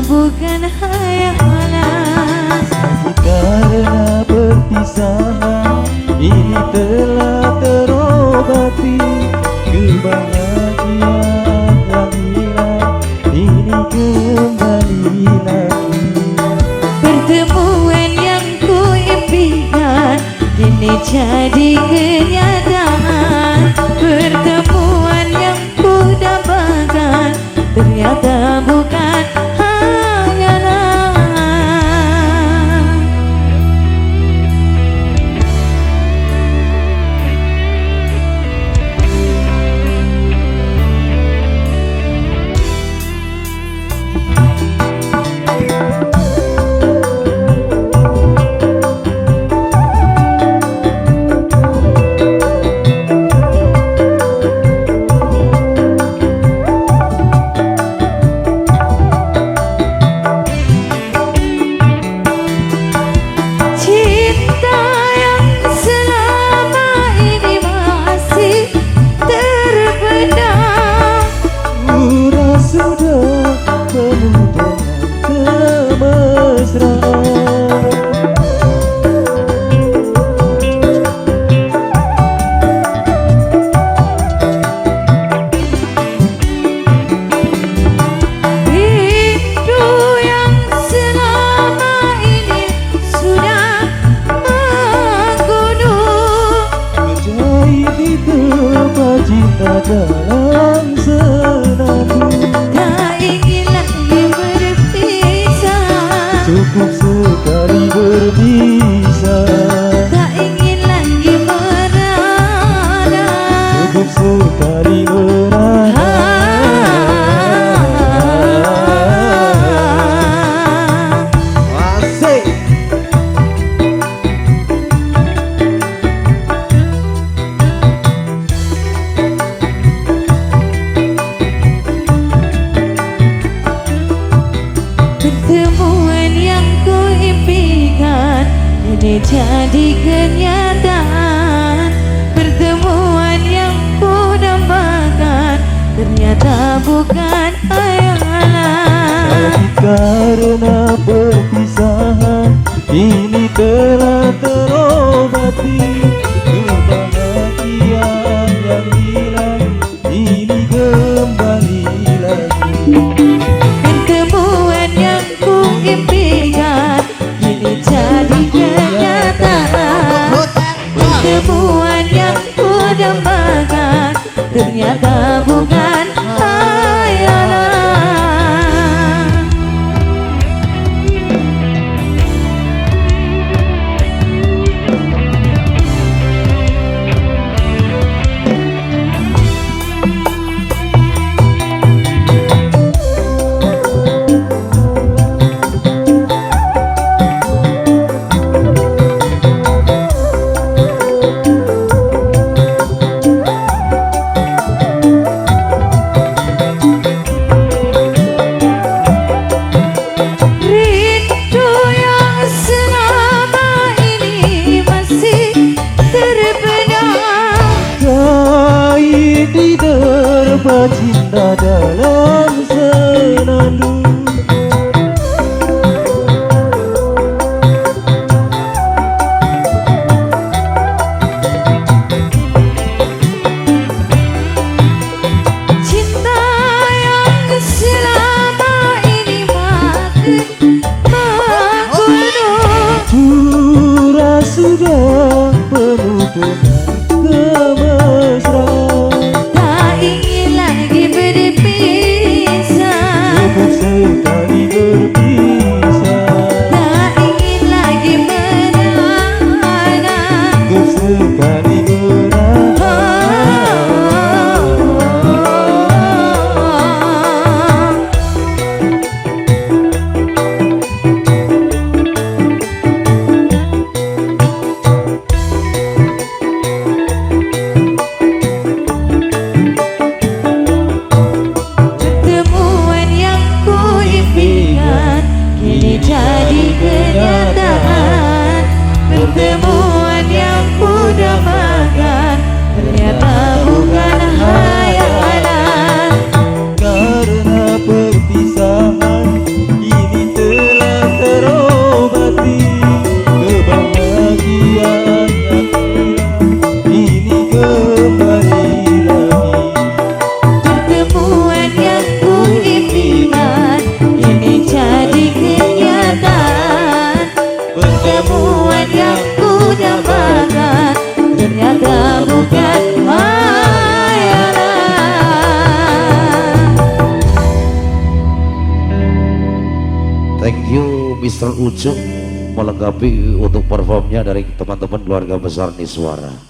bukan hayalan. Sakit karena perpisahan, ini telah terobati. Kebahagiaan yang hilang, ini kembali lagi. Pertemuan yang ku impikan kini jadi kenyataan. Pertemuan yang ku dambakan ternyata bukan hayalan. Cinta yang selama ini masih terpendam. Sudah penuh dengan kemesraan. Rindu yang selama ini sudah menggunung. Ajaib itu cinta dalam senandung. Tak ingin lagi berpisah. Cukup sekali berpisah. Tak ingin lagi merana. Cukup sekali merana. Asik. Pertemuan yang ku impikan ini jadi kenyataan. Pertemuan yang ku dambakan ternyata bukan hayalan. Karena perpisahan, ini telah terobati. Kebahagiaan yang hilang, ini kembali lagi. Pertemuan yang ku impikan ini jadi kenyataan. Pertemuan yang ku dambakan ternyata bukan hayalan. Pertemuan yang ku dambakan ternyata bukan hayalan. Thank you Mr. Ucup melengkapi untuk performnya dari teman-teman keluarga besar Niswara.